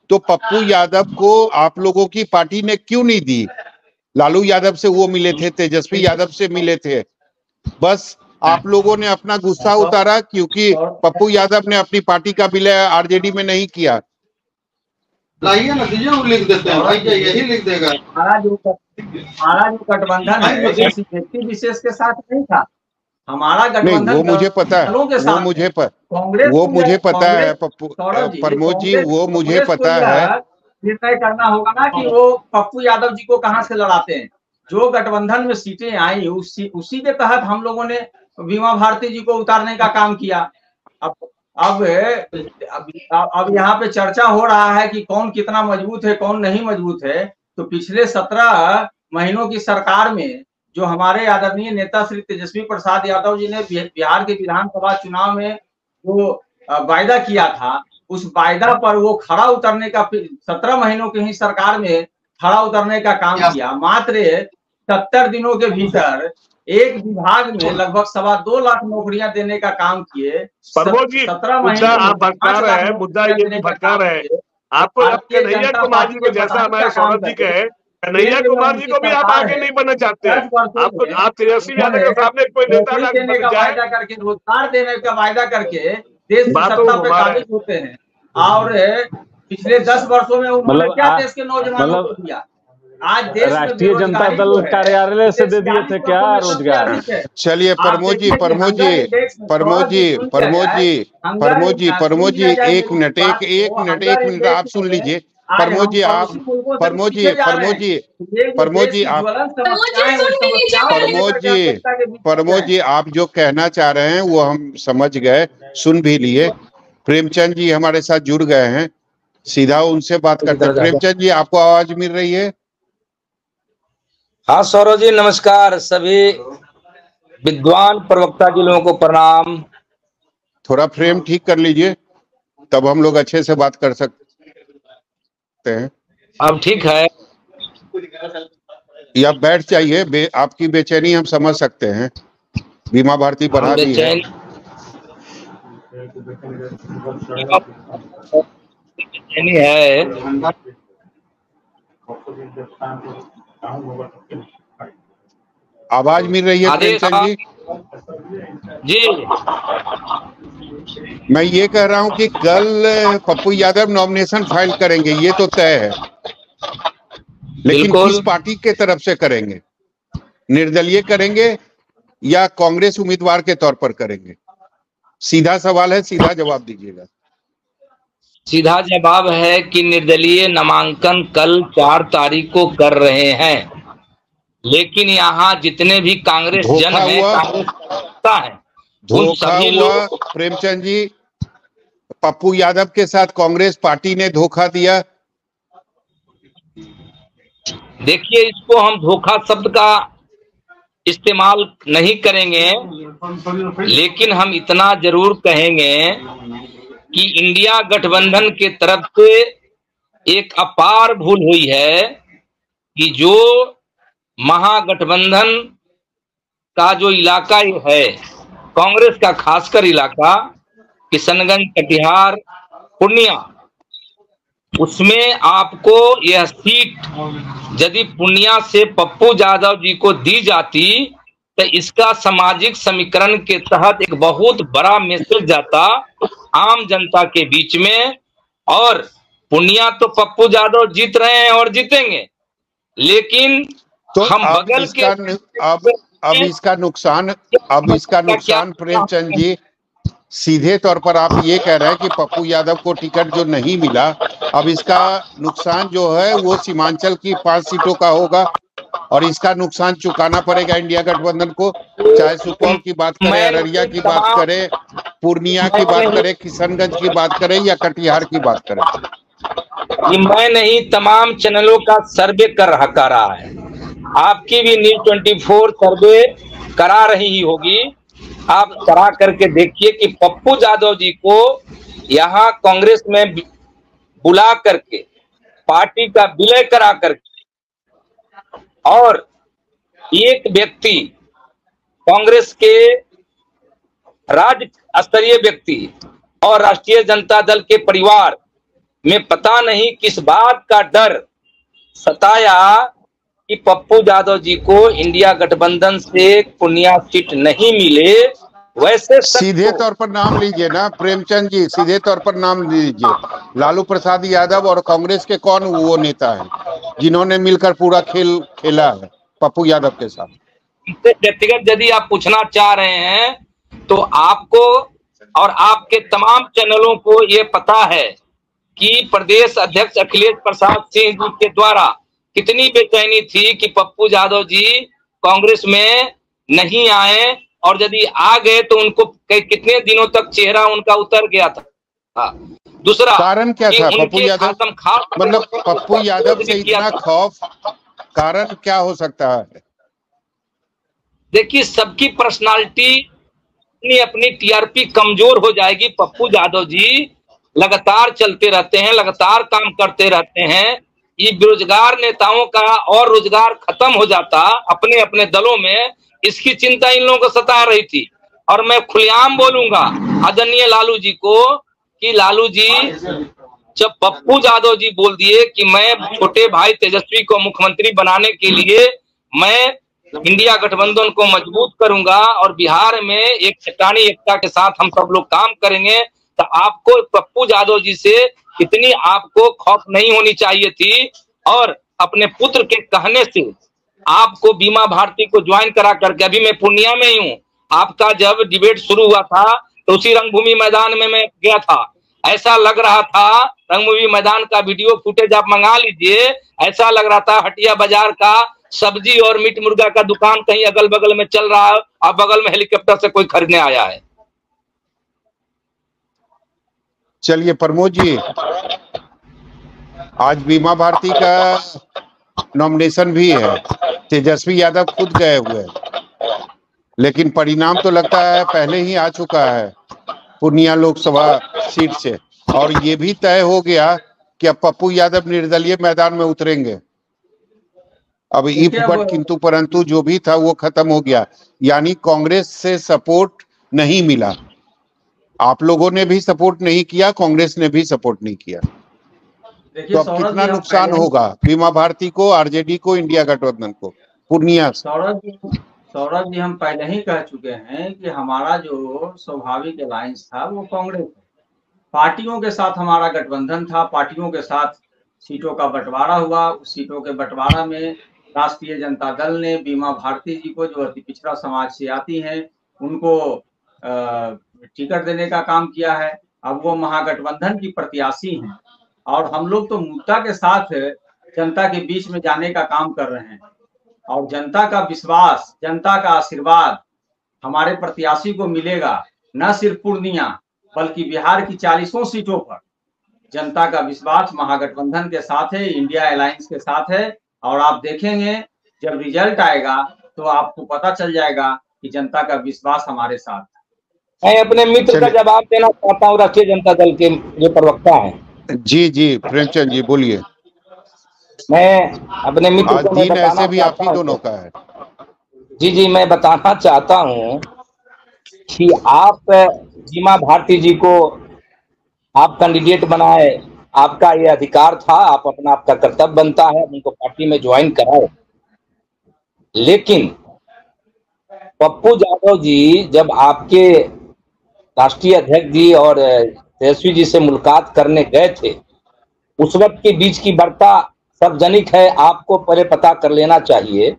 तो पप्पू यादव को आप लोगों की पार्टी ने क्यों नहीं दी? लालू यादव से वो मिले थे, तेजस्वी यादव से मिले थे, बस आप लोगों ने अपना गुस्सा उतारा क्योंकि पप्पू यादव ने अपनी पार्टी का विलय आरजेडी में नहीं किया। लाइए नतीजे लिख देते हैं भाई, क्या यही लिख देगा? हमारा जो गठबंधन है किसी व्यक्ति विशेष के साथ नहीं था। हमारा गठबंधन वो मुझे पता है, वो मुझे पता है पप्पू प्रमोद जी, वो मुझे पता है। निर्णय करना होगा ना कि वो पप्पू यादव जी को कहां से लड़ाते हैं। जो गठबंधन में सीटें आई उसी के तहत हम लोगों ने बीमा भारती जी को उतारने का काम किया। अब यहाँ पे चर्चा हो रहा है कि कौन कितना मजबूत है, कौन नहीं मजबूत है। तो पिछले 17 महीनों की सरकार में जो हमारे आदरणीय नेता श्री तेजस्वी प्रसाद यादव जी ने बिहार के विधानसभा चुनाव में जो वायदा किया था, उस वायदा पर वो खड़ा उतरने का 17 महीनों की ही सरकार में खड़ा उतरने का काम किया। मात्र 70 दिनों के भीतर एक विभाग में लगभग 2.25 लाख नौकरियां देने का काम किए। 17 महीने आप भटका रहे हैं, मुद्दा ये भटका रहे हैं। आप कन्हैया कुमार जी को, जैसा हमारे सौरभ जी कहे, कन्हैया कुमार जी को भी आप आगे नहीं बनना चाहते हैं। आप तेजस्वी यादव के सामने कोई नेता देने का वायदा करके, रोजगार देने का वायदा करके देश की सत्ता पे काबिज होते हैं। और पिछले 10 वर्षों में उन्होंने क्या देश के नौजवानों को दिया? आज देश राष्ट्रीय जनता दल कार्यालय से दे दिए थे क्या रोजगार? चलिए प्रमोद जी एक मिनट आप सुन लीजिए। प्रमोद जी आप जो कहना चाह रहे हैं वो हम समझ गए, सुन भी लिए। प्रेमचंद जी हमारे साथ जुड़ गए हैं, सीधा उनसे बात करते हैं। प्रेमचंद जी आपको आवाज मिल रही है? हाँ सौरभ जी नमस्कार। सभी विद्वान प्रवक्ता जी लोगों को प्रणाम। थोड़ा फ्रेम ठीक कर लीजिए तब हम लोग अच्छे से बात कर सकते हैं। अब ठीक है या बैठ जाइए, आपकी बेचैनी हम समझ सकते हैं। बीमा भारती बढ़ा दी है। बेचैनी है। आवाज मिल रही है प्रेमचंद जी? जी मैं ये कह रहा हूं कि कल पप्पू यादव नॉमिनेशन फाइल करेंगे, ये तो तय है, लेकिन किस पार्टी के तरफ से करेंगे? निर्दलीय करेंगे या कांग्रेस उम्मीदवार के तौर पर करेंगे? सीधा सवाल है, सीधा जवाब दीजिएगा। सीधा जवाब है कि निर्दलीय नामांकन कल 4 तारीख को कर रहे हैं, लेकिन यहाँ जितने भी कांग्रेस जन है, धोखा हुआ प्रेमचंद जी। पप्पू यादव के साथ कांग्रेस पार्टी ने धोखा दिया। देखिए इसको हम धोखा शब्द का इस्तेमाल नहीं करेंगे, लेकिन हम इतना जरूर कहेंगे कि इंडिया गठबंधन के तरफ से एक अपार भूल हुई है कि जो महागठबंधन का जो इलाका है, कांग्रेस का खासकर इलाका किशनगंज, कटिहार, पूर्णिया, उसमें आपको यह सीट यदि पूर्णिया से पप्पू यादव जी को दी जाती तो इसका सामाजिक समीकरण के तहत एक बहुत बड़ा मैसेज जाता आम जनता के बीच में। और पूर्णिया तो पप्पू यादव जीत रहे हैं और जीतेंगे, लेकिन तो हम बगल के अब इसका नुकसान प्रेमचंद जी, सीधे तौर पर आप ये कह रहे हैं कि पप्पू यादव को टिकट जो नहीं मिला, अब इसका नुकसान जो है वो सीमांचल की 5 सीटों का होगा और इसका नुकसान चुकाना पड़ेगा इंडिया गठबंधन को, चाहे सुपौल की बात करें, अररिया की बात करें, पूर्णिया की बात करें, किशनगंज की बात करें या कटिहार की बात करें। ये मैं नहीं, तमाम चैनलों का सर्वे कर रहा है, आपकी भी न्यूज 24 सर्वे करा रही ही होगी। आप करा करके देखिए कि पप्पू यादव जी को यहाँ कांग्रेस में बुला करके पार्टी का विलय करा करके और एक व्यक्ति कांग्रेस के राज्य स्तरीय व्यक्ति और राष्ट्रीय जनता दल के परिवार में पता नहीं किस बात का डर सताया कि पप्पू यादव जी को इंडिया गठबंधन से पूर्णिया सीट नहीं मिले। वैसे सीधे तौर पर नाम लीजिए ना प्रेमचंद जी, सीधे तौर पर नाम लीजिए, लालू प्रसाद यादव और कांग्रेस के कौन वो नेता हैं जिन्होंने मिलकर पूरा खेल खेला है पप्पू यादव के साथ? व्यक्तिगत यदि आप पूछना चाह रहे हैं तो आपको और आपके तमाम चैनलों को ये पता है कि प्रदेश अध्यक्ष अखिलेश प्रसाद सिंह जी के द्वारा कितनी बेचैनी थी कि पप्पू यादव जी कांग्रेस में नहीं आए, और यदि आ गए तो उनको कितने दिनों तक चेहरा उनका उतर गया था। दूसरा कारण क्या था पप्पू यादव, मतलब पप्पू यादव से इतना खौफ, कारण क्या हो सकता है? देखिए, सबकी पर्सनालिटी अपनी अपनी टीआरपी कमजोर हो जाएगी। पप्पू यादव जी लगातार चलते रहते हैं, लगातार काम करते रहते हैं। ये बेरोजगार नेताओं का और रोजगार खत्म हो जाता अपने अपने दलों में, इसकी चिंता इन लोगों को सता रही थी। और मैं खुलेआम बोलूंगा आदरणीय लालू जी को कि लालू जी, जब पप्पू यादव जी बोल दिए कि मैं छोटे भाई तेजस्वी को मुख्यमंत्री बनाने के लिए मैं इंडिया गठबंधन को मजबूत करूंगा और बिहार में एक चट्टानी एकता के साथ हम सब लोग काम करेंगे, तो आपको पप्पू यादव जी से इतनी आपको खौफ नहीं होनी चाहिए थी। और अपने पुत्र के कहने से आपको बीमा भारती को ज्वाइन करा करके, अभी मैं पूर्णिया में ही हूँ, आपका जब डिबेट शुरू हुआ था तो उसी रंगभूमि मैदान में मैं गया था। ऐसा लग रहा था, रंगभूमि मैदान का वीडियो फुटेज आप मंगा लीजिए, ऐसा लग रहा था हटिया बाजार का सब्जी और मीट मुर्गा का दुकान कहीं अगल बगल में चल रहा है और बगल में हेलीकॉप्टर से कोई खरीदने आया है। चलिए प्रमोद जी, आज बीमा भारती का नॉमिनेशन भी है, तेजस्वी यादव खुद गए हुए हैं, लेकिन परिणाम तो लगता है पहले ही आ चुका है पूर्णिया लोकसभा सीट से, और ये भी तय हो गया कि अब पप्पू यादव निर्दलीय मैदान में उतरेंगे। अब इफ बट किंतु परंतु जो भी था वो खत्म हो गया, यानी कांग्रेस से सपोर्ट नहीं मिला। आप लोगों ने भी सपोर्ट नहीं किया, कांग्रेस ने भी सपोर्ट नहीं किया, तो अब कितना नुकसान होगा बीमा भारती को, आरजेडी को, इंडिया गठबंधन को पूर्णिया? सौरभ जी, हम पहले ही कह चुके हैं कि हमारा जो स्वाभाविक अलायंस था वो कांग्रेस है। पार्टियों के साथ हमारा गठबंधन था, पार्टियों के साथ सीटों का बंटवारा हुआ। उस सीटों के बंटवारा में राष्ट्रीय जनता दल ने बीमा भारती जी को, जो अति पिछड़ा समाज से आती हैं, उनको टिकट देने का काम किया है। अब वो महागठबंधन की प्रत्याशी हैं और हम लोग तो मुद्दा के साथ जनता के बीच में जाने का काम कर रहे हैं, और जनता का विश्वास, जनता का आशीर्वाद हमारे प्रत्याशी को मिलेगा। न सिर्फ पूर्णिया बल्कि बिहार की 40 सीटों पर जनता का विश्वास महागठबंधन के साथ है, इंडिया अलायंस के साथ है। और आप देखेंगे जब रिजल्ट आएगा तो आपको पता चल जाएगा कि जनता का विश्वास हमारे साथ है। मैं अपने मित्र का जवाब देना चाहता हूँ, राष्ट्रीय जनता दल के जो प्रवक्ता हैं। जी प्रेमचंद जी बोलिए। मैं अपने मित्र को दिन ऐसे भी आप ही दोनों का है। जी मैं बताना चाहता हूँ कि आप बीमा भारती जी को आप कैंडिडेट बनाए, आपका ये अधिकार था, आप अपना आपका कर्तव्य बनता है उनको पार्टी में ज्वाइन कराए। लेकिन पप्पू यादव जी जब आपके राष्ट्रीय अध्यक्ष जी और तेजस्वी जी से मुलाकात करने गए थे, उस वक्त के बीच की वार्ता सार्वजनिक है, आपको पहले पता कर लेना चाहिए।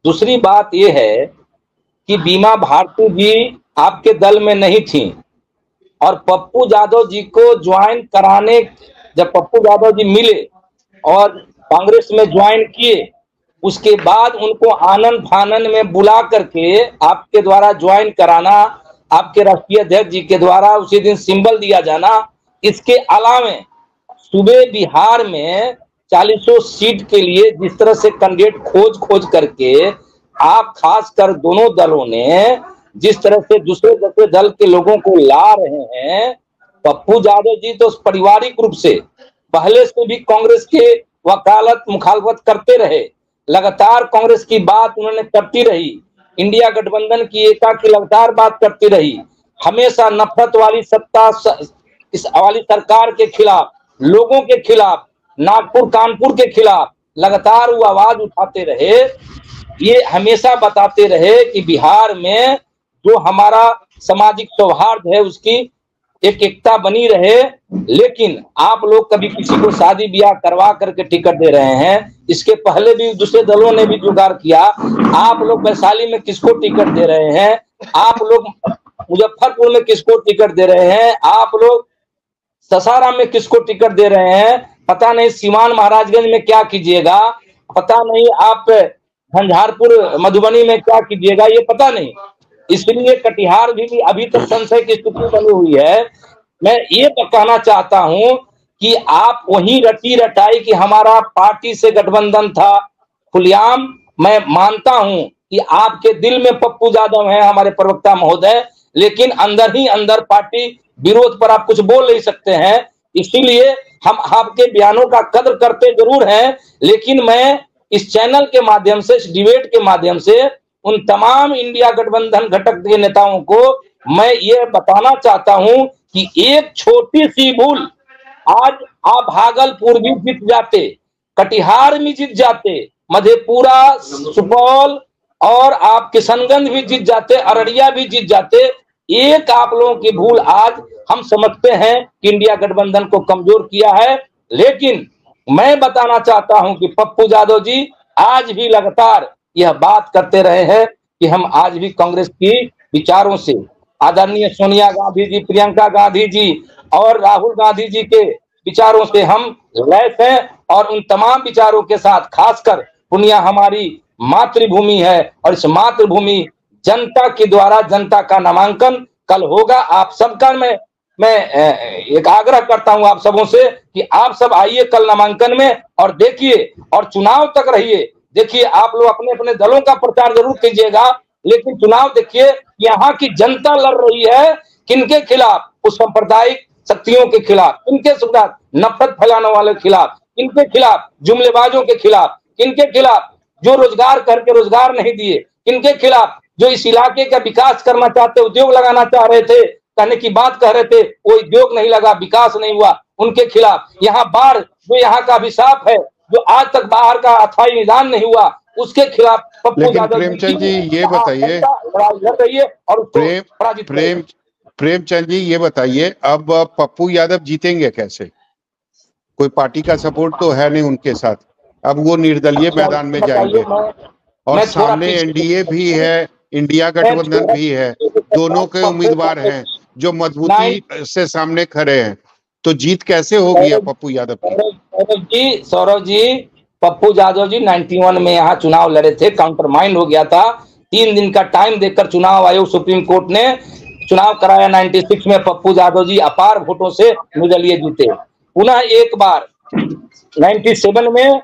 दूसरी बात यह है कि बीमा भारती जी आपके दल में नहीं थी और पप्पू यादव जी को ज्वाइन कराने, जब पप्पू यादव जी मिले और कांग्रेस में ज्वाइन किए, उसके बाद उनको आनंद फानन में बुला करके आपके द्वारा ज्वाइन कराना, आपके राष्ट्रीय अध्यक्ष जी के द्वारा उसी दिन सिंबल दिया जाना। इसके अलावा सुबह बिहार में 40 सीट के लिए जिस तरह से कैंडिडेट खोज करके आप खासकर दोनों दलों ने जिस तरह से दूसरे दल के लोगों को ला रहे हैं, पप्पू यादव जी तो पारिवारिक रूप से पहले से भी कांग्रेस के वकालत मुखालफत करते रहे, लगातार कांग्रेस की बात उन्होंने करती रही, इंडिया गठबंधन की एकता की लगातार बात करती रही, हमेशा नफरत वाली सत्ता इस वाली सरकार के खिलाफ, लोगों के खिलाफ, नागपुर कानपुर के खिलाफ लगातार वो आवाज उठाते रहे। ये हमेशा बताते रहे कि बिहार में जो हमारा सामाजिक सौहार्द है उसकी एक एकता बनी रहे। लेकिन आप लोग कभी किसी को शादी ब्याह करवा करके टिकट दे रहे हैं, इसके पहले भी दूसरे दलों ने भी जुगाड़ किया। आप लोग वैशाली में किसको टिकट दे रहे हैं, आप लोग मुजफ्फरपुर में किसको टिकट दे रहे हैं, आप लोग ससाराम में किसको टिकट दे रहे हैं, पता नहीं सीवान महाराजगंज में क्या कीजिएगा, पता नहीं आप झंझारपुर मधुबनी में क्या कीजिएगा, ये पता नहीं। इसलिए कटिहार भी अभी तक संशय की स्थिति बनी हुई है। मैं ये कहना चाहता हूं कि आप वही रटी रटाई कि हमारा पार्टी से गठबंधन था, खुलेआम मैं मानता हूं कि आपके दिल में पप्पू यादव है हमारे प्रवक्ता महोदय, लेकिन अंदर ही अंदर पार्टी विरोध पर आप कुछ बोल नहीं सकते हैं। इसीलिए हम आपके बयानों का कद्र करते जरूर हैं, लेकिन मैं इस चैनल के माध्यम से, इस डिबेट के माध्यम से उन तमाम इंडिया गठबंधन घटक के नेताओं को मैं ये बताना चाहता हूं कि एक छोटी सी भूल, आज आप भागलपुर भी जीत जाते, कटिहार भी जीत जाते, मधेपुरा, सुपौल और आप किशनगंज भी जीत जाते, अररिया भी जीत जाते। एक आप लोगों की भूल आज हम समझते हैं कि इंडिया गठबंधन को कमजोर किया है। लेकिन मैं बताना चाहता हूं कि पप्पू यादव जी आज भी लगातार यह बात करते रहे हैं कि हम आज भी कांग्रेस की विचारों से, आदरणीय सोनिया गांधी जी, प्रियंका गांधी जी और राहुल गांधी जी के विचारों से हम लैस हैं और उन तमाम विचारों के साथ, खासकर पूर्णिया हमारी मातृभूमि है और इस मातृभूमि जनता के द्वारा जनता का नामांकन कल होगा। आप सबका मैं एक आग्रह करता हूं आप सबों से कि आप सब आइए कल नामांकन में और देखिए और चुनाव तक रहिए। देखिए आप लोग अपने अपने दलों का प्रचार जरूर कीजिएगा, लेकिन चुनाव देखिए यहाँ की जनता लड़ रही है किनके खिलाफ, उस सांप्रदायिक शक्तियों के खिलाफ, किनके खिलाफ, नफरत फैलाने वाले के खिलाफ, किनके खिलाफ, जुमलेबाजों के खिलाफ, किनके खिलाफ जो रोजगार करके रोजगार नहीं दिए, किनके खिलाफ जो इस इलाके का विकास करना चाहते, उद्योग लगाना चाह रहे थे, कहने की बात कह रहे थे, वो उद्योग नहीं लगा, विकास नहीं हुआ, उनके खिलाफ। यहाँ बाढ़ जो यहाँ का अभिशाप है, जो आज तक बाहर का अथाई निदान नहीं हुआ, उसके खिलाफ पप्पू यादव प्रेमचंद जी ये बताइए, प्रेमचंद जी ये बताइए, अब पप्पू यादव जीतेंगे कैसे? कोई पार्टी का सपोर्ट तो है नहीं उनके साथ, अब वो निर्दलीय मैदान में जाएंगे और सामने एनडीए भी है, इंडिया गठबंधन भी है, दोनों के उम्मीदवार हैं जो मजबूती से सामने खड़े हैं, तो जीत कैसे होगी पप्पू यादव की? सौरभ जी, पप्पू यादव जी 91 में यहाँ चुनाव लड़े थे, काउंटर माइंड हो गया था, 3 दिन का टाइम देकर चुनाव आयोग सुप्रीम कोर्ट ने चुनाव कराया। 96 में पप्पू यादव जी अपार वोटों से निर्दलीय जीते। पुनः एक बार 97 में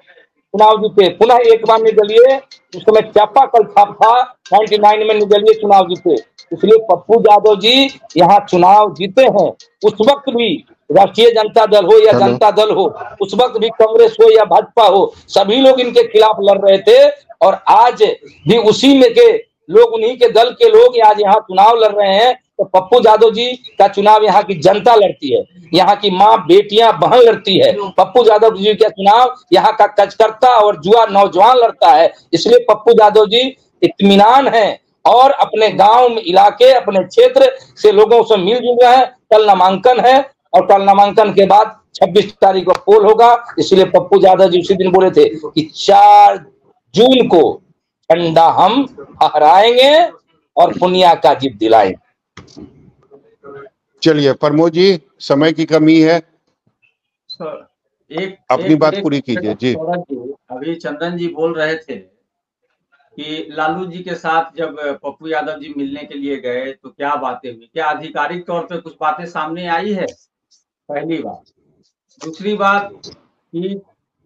चुनाव जीते, पुनः एक बार निर्दलीय, उस समय चापाकल छाप था, 99 में निर्दलीय चुनाव जीते। इसलिए पप्पू यादव जी यहाँ चुनाव जीते हैं। उस वक्त भी राष्ट्रीय जनता दल हो या जनता दल हो, उस वक्त भी कांग्रेस हो या भाजपा हो, सभी लोग इनके खिलाफ लड़ रहे थे। और आज भी उसी में के लोग, उन्हीं के दल के लोग आज यहाँ चुनाव लड़ रहे हैं। तो पप्पू यादव जी का चुनाव यहाँ की जनता लड़ती है, यहाँ की माँ, बेटियां, बहन लड़ती है। पप्पू यादव जी का चुनाव यहाँ का कचकर्ता और जुआ नौजवान लड़ता है। इसलिए पप्पू यादव जी इत्मीनान है और अपने गांव में, इलाके, अपने क्षेत्र से लोगों से मिलजुल रहे हैं। कल नामांकन है और कल नामांकन के बाद 26 तारीख को पोल होगा। इसलिए पप्पू यादव जी उसी दिन बोले थे कि 4 जून को झंडा हम फहराएंगे और पुनिया का जीत दिलाएंगे। चलिए प्रमोद जी, समय की कमी है, अपनी बात पूरी कीजिए जी। अभी चंदन जी बोल रहे थे कि लालू जी के साथ जब पप्पू यादव जी मिलने के लिए गए तो क्या बातें हुई, क्या आधिकारिक तौर पे कुछ बातें सामने आई है? पहली बात। दूसरी बात कि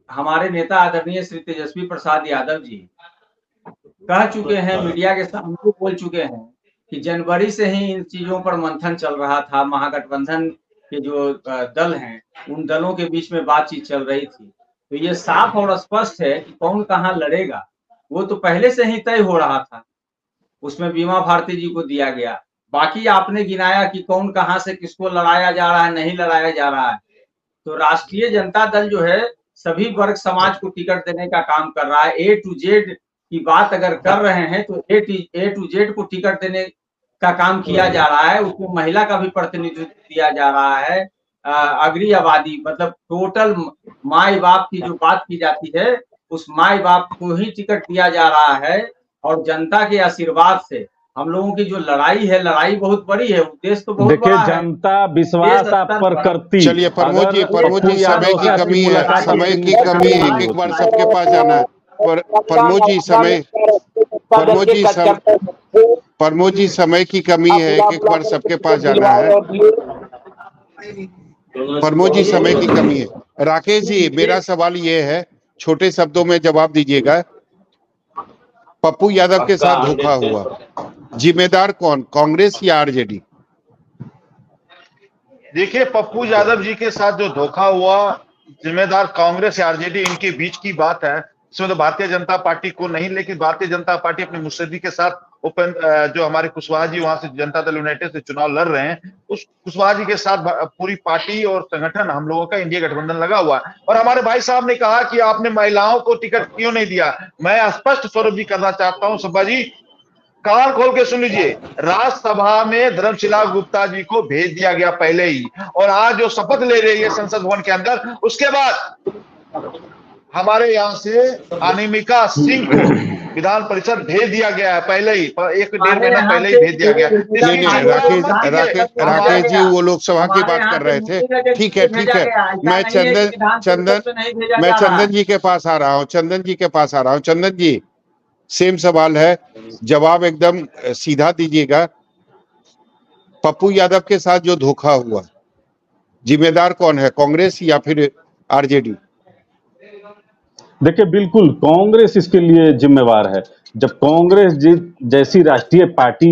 हमारे नेता आदरणीय श्री तेजस्वी प्रसाद यादव जी कह चुके हैं, मीडिया के सामने बोल चुके हैं कि जनवरी से ही इन चीजों पर मंथन चल रहा था, महागठबंधन के जो दल हैं उन दलों के बीच में बातचीत चल रही थी। तो ये साफ और स्पष्ट है कि कौन कहाँ लड़ेगा वो तो पहले से ही तय हो रहा था। उसमें बीमा भारती जी को दिया गया। बाकी आपने गिनाया कि कौन कहाँ से किसको लड़ाया जा रहा है, नहीं लड़ाया जा रहा है। तो राष्ट्रीय जनता दल जो है सभी वर्ग समाज को टिकट देने का काम कर रहा है। A to Z की बात अगर कर रहे हैं तो A to Z को टिकट देने का काम किया जा रहा है। उसमें महिला का भी प्रतिनिधित्व दिया जा रहा है। अग्री आबादी मतलब टोटल माई बाप की जो बात की जाती है उस माई बाप को ही टिकट दिया जा रहा है। और जनता के आशीर्वाद से हम लोगों की जो लड़ाई है, लड़ाई बहुत बड़ी है, उद्देश्य तो बहुत बड़ा है। जनता विश्वास आप पर करती। चलिए प्रमोद जी, समय की कमी है, समय की कमी है, एक बार सबके पास जाना है। प्रमोद जी समय की कमी है, एक बार सबके पास जाना है। प्रमोद जी समय की कमी है। राकेश जी, मेरा सवाल ये है, छोटे शब्दों में जवाब दीजिएगा। पप्पू यादव के साथ धोखा हुआ, जिम्मेदार कौन, कांग्रेस या आरजेडी? देखिए, पप्पू यादव जी के साथ जो धोखा हुआ, जिम्मेदार कांग्रेस या आरजेडी, इनके बीच की बात है। इसमें तो भारतीय जनता पार्टी को नहीं, लेकिन भारतीय जनता पार्टी अपने मुस्तैदी के साथ जो हमारे कुशवाहा जी वहां से जनता दल यूनाइटेड से चुनाव लड़ रहे हैं, उस कुशवाहा जी के साथ पूरी पार्टी और संगठन हम लोगों का इंडिया गठबंधन लगा हुआ है। और हमारे भाई साहब ने कहा कि आपने महिलाओं को टिकट क्यों नहीं दिया। मैं स्पष्ट स्वरूप भी करना चाहता हूं, सब्बा जी कान खोल के सुन लीजिए। राज्यसभा में धर्मशिला गुप्ता जी को भेज दिया गया पहले ही, और आज जो शपथ ले रही है संसद भवन के अंदर, उसके बाद हमारे यहाँ से अनिमिका सिंह को विधान परिषद भेज दिया गया है पहले ही, 1-1.5 महीना पहले ही भेज दिया गया। राकेश जी वो लोकसभा की बात कर रहे थे। ठीक है, मैं चंदन जी के पास आ रहा हूँ। चंदन जी सेम सवाल है, जवाब एकदम सीधा दीजिएगा। पप्पू यादव के साथ जो धोखा हुआ, जिम्मेदार कौन है, कांग्रेस या फिर आरजेडी? देखिए, बिल्कुल कांग्रेस इसके लिए जिम्मेवार है। जब कांग्रेस जैसी राष्ट्रीय पार्टी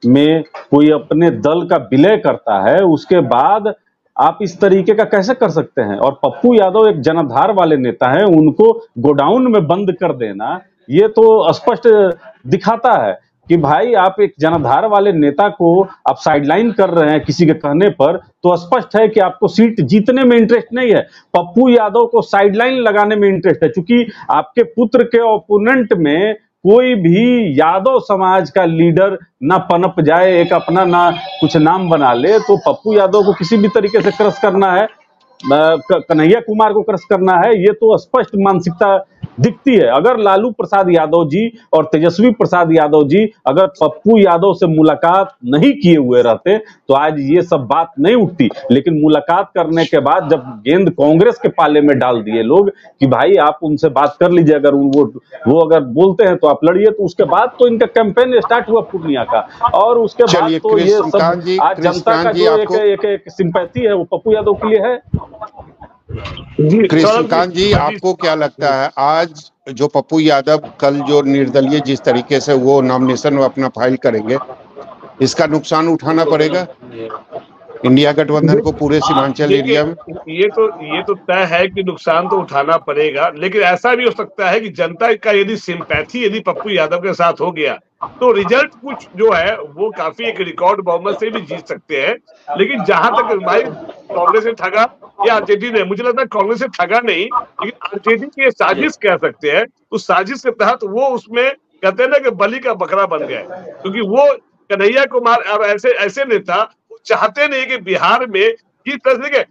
में कोई अपने दल का विलय करता है, उसके बाद आप इस तरीके का कैसे कर सकते हैं? और पप्पू यादव एक जनाधार वाले नेता हैं, उनको गोडाउन में बंद कर देना ये तो स्पष्ट दिखाता है कि भाई आप एक जनाधार वाले नेता को आप साइडलाइन कर रहे हैं किसी के कहने पर, तो स्पष्ट है कि आपको सीट जीतने में इंटरेस्ट नहीं है। पप्पू यादव को साइडलाइन लगाने में इंटरेस्ट है, क्योंकि आपके पुत्र के ओपोनेंट में कोई भी यादव समाज का लीडर ना पनप जाए, एक अपना ना कुछ नाम बना ले, तो पप्पू यादव को किसी भी तरीके से क्रश करना है, कन्हैया कुमार को क्रश करना है, ये तो स्पष्ट मानसिकता दिखती है। अगर लालू प्रसाद यादव जी और तेजस्वी प्रसाद यादव जी अगर पप्पू यादव से मुलाकात नहीं किए हुए रहते तो आज ये सब बात नहीं उठती। लेकिन मुलाकात करने के बाद जब गेंद कांग्रेस के पाले में डाल दिए लोग कि भाई आप उनसे बात कर लीजिए, अगर वो अगर बोलते हैं तो आप लड़िए, तो उसके बाद तो इनका कैंपेन स्टार्ट हुआ पूर्णिया का। और उसके बाद तो ये सब आज जनता का जो एक सिंपैथी है वो पप्पू यादव के लिए है। कृष्णकांत जी, आपको क्या लगता है आज जो पप्पू यादव कल जो निर्दलीय जिस तरीके से वो नॉमिनेशन अपना फाइल करेंगे, इसका नुकसान उठाना पड़ेगा इंडिया गठबंधन को पूरे सीमांचल एरिया में? ये तो तय है कि नुकसान तो उठाना पड़ेगा, लेकिन ऐसा भी हो सकता है कि जनता का यदि सिंपैथी यदि पप्पू यादव के साथ हो गया तो रिजल्ट कुछ जो है वो काफी एक रिकॉर्ड बहुमत से भी जीत सकते हैं। लेकिन जहां तक भाई कांग्रेस ने ठगा या आरजेडी ने, मुझे लगता है कांग्रेस से ठगा नहीं, लेकिन आरजेडी की साजिश कह सकते हैं। उस साजिश के तहत वो उसमें कहते हैं ना कि बलि का बकरा बन गए, क्योंकि वो कन्हैया कुमार और ऐसे नेता चाहते नहीं कि बिहार में इस तरह के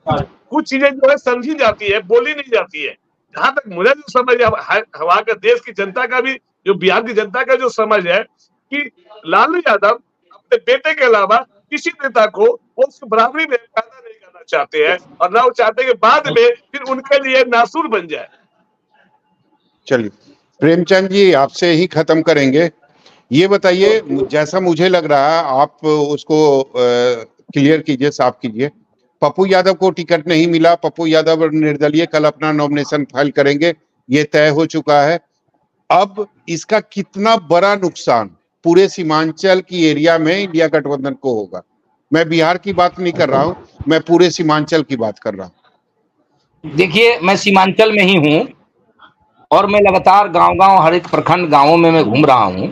कुछ चीजें जो है समझी जाती है, बोली नहीं जाती है। जहां तक मुझे जो समझ वहां का देश की जनता का भी, जो बिहार की जनता का जो समझ है कि लालू यादव अपने बेटे के अलावा किसी नेता को वो उसकी बराबरी में पैदा नहीं करना चाहते हैं, और ना वो चाहते हैं कि बाद में फिर उनके लिए नासूर बन जाए। चलिए प्रेमचंद जी, आपसे ही खत्म करेंगे। ये बताइए, जैसा मुझे लग रहा है आप उसको क्लियर कीजिए, साफ कीजिए। पप्पू यादव को टिकट नहीं मिला, पप्पू यादव निर्दलीय कल अपना नॉमिनेशन फाइल करेंगे, ये तय हो चुका है। अब इसका कितना बड़ा नुकसान पूरे सीमांचल की एरिया में इंडिया गठबंधन को होगा? मैं बिहार की बात नहीं कर रहा हूं, मैं पूरे सीमांचल की बात कर रहा हूं। देखिए, मैं सीमांचल में ही हूं और मैं लगातार गांव-गांव हर एक प्रखंड गांवों में मैं घूम रहा हूं,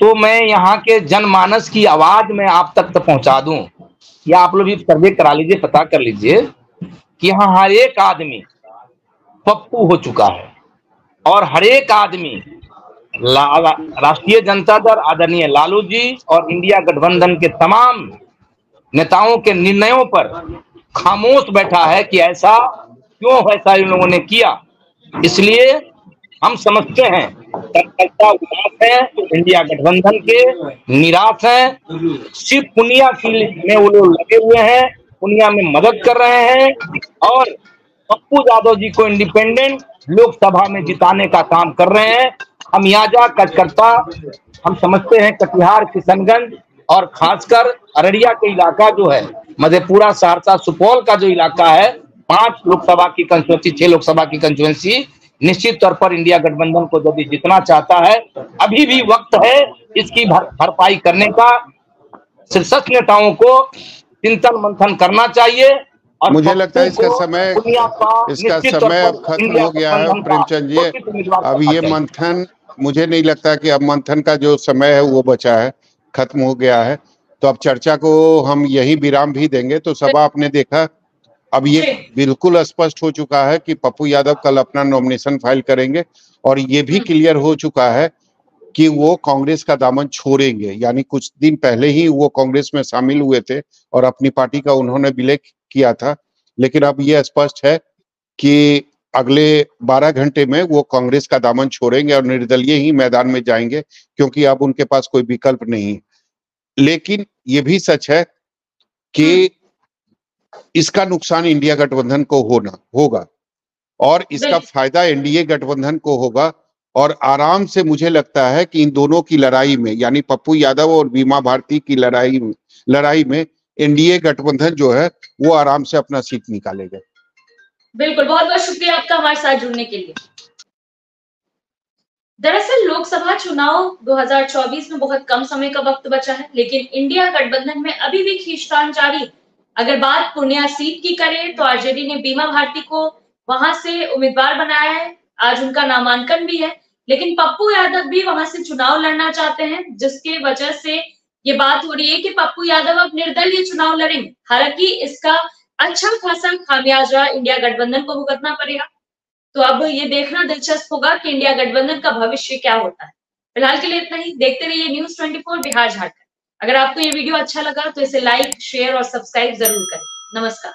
तो मैं यहाँ के जनमानस की आवाज में आप तक पहुंचा दूं, या आप लोग भी सर्वे करा लीजिए, पता कर लीजिए कि यहाँ हर एक आदमी पप्पू हो चुका है और हर एक आदमी राष्ट्रीय जनता दल आदरणीय लालू जी और इंडिया गठबंधन के तमाम नेताओं के निर्णयों पर खामोश बैठा है कि ऐसा क्यों इन लोगों ने किया। इसलिए हम समझते हैं कार्यकर्ता उदास है, इंडिया गठबंधन के निराश हैं, सिर्फ पुनिया में वो लोग लगे हुए हैं, पुनिया में मदद कर रहे हैं और पप्पू यादव जी को इंडिपेंडेंट लोकसभा में जिताने का काम कर रहे हैं। हम याजा कार्यकर्ता हम समझते हैं कटिहार, किशनगंज और खासकर अररिया के इलाका जो है, मधेपुरा, सहरसा, सुपौल का जो इलाका है, 5 लोकसभा की कंस्टिट्यूंसी, 6 लोकसभा की कंस्टिट्यूंसी निश्चित तौर पर इंडिया गठबंधन को यदि जितना चाहता है, अभी भी वक्त है इसकी भरपाई करने का। शीर्षस्थ नेताओं को चिंतन मंथन करना चाहिए और मुझे लगता है इसका समय अब खत्म हो गया है प्रेमचंद जी। अब ये मंथन, मुझे नहीं लगता कि अब मंथन का जो समय है वो बचा है, खत्म हो गया है। तो अब चर्चा को हम यही विराम भी देंगे। तो सभा आपने देखा, अब ये बिल्कुल स्पष्ट हो चुका है कि पप्पू यादव कल अपना नॉमिनेशन फाइल करेंगे और ये भी क्लियर हो चुका है कि वो कांग्रेस का दामन छोड़ेंगे। यानी कुछ दिन पहले ही वो कांग्रेस में शामिल हुए थे और अपनी पार्टी का उन्होंने विलय किया था, लेकिन अब ये स्पष्ट है कि अगले 12 घंटे में वो कांग्रेस का दामन छोड़ेंगे और निर्दलीय ही मैदान में जाएंगे, क्योंकि अब उनके पास कोई विकल्प नहीं है। लेकिन ये भी सच है कि इसका नुकसान इंडिया गठबंधन को होगा और इसका फायदा एनडीए गठबंधन को होगा। और आराम से मुझे लगता है कि इन दोनों की लड़ाई में, यानी पप्पू यादव और बीमा भारती की लड़ाई में एनडीए गठबंधन जो है वो आराम से अपना सीट निकालेगा। बिल्कुल, बहुत बहुत शुक्रिया आपका हमारे साथ जुड़ने के लिए। दरअसल लोकसभा चुनाव 2024 में बहुत कम समय का वक्त बचा है, लेकिन इंडिया गठबंधन में अभी भी खींचतान जारी। अगर बात पूर्णिया सीट की करें तो आरजेडी ने बीमा भारती को वहां से उम्मीदवार बनाया है, आज उनका नामांकन भी है, लेकिन पप्पू यादव भी वहां से चुनाव लड़ना चाहते हैं, जिसके वजह से ये बात हो रही है कि पप्पू यादव अब निर्दलीय चुनाव लड़ेंगे। हालांकि इसका अच्छा खासा खामियाजा इंडिया गठबंधन को भुगतना पड़ेगा। तो अब ये देखना दिलचस्प होगा कि इंडिया गठबंधन का भविष्य क्या होता है। फिलहाल के लिए इतना ही। देखते रहिए न्यूज़ 24 बिहार झारखंड। अगर आपको ये वीडियो अच्छा लगा तो इसे लाइक, शेयर और सब्सक्राइब जरूर करें। नमस्कार।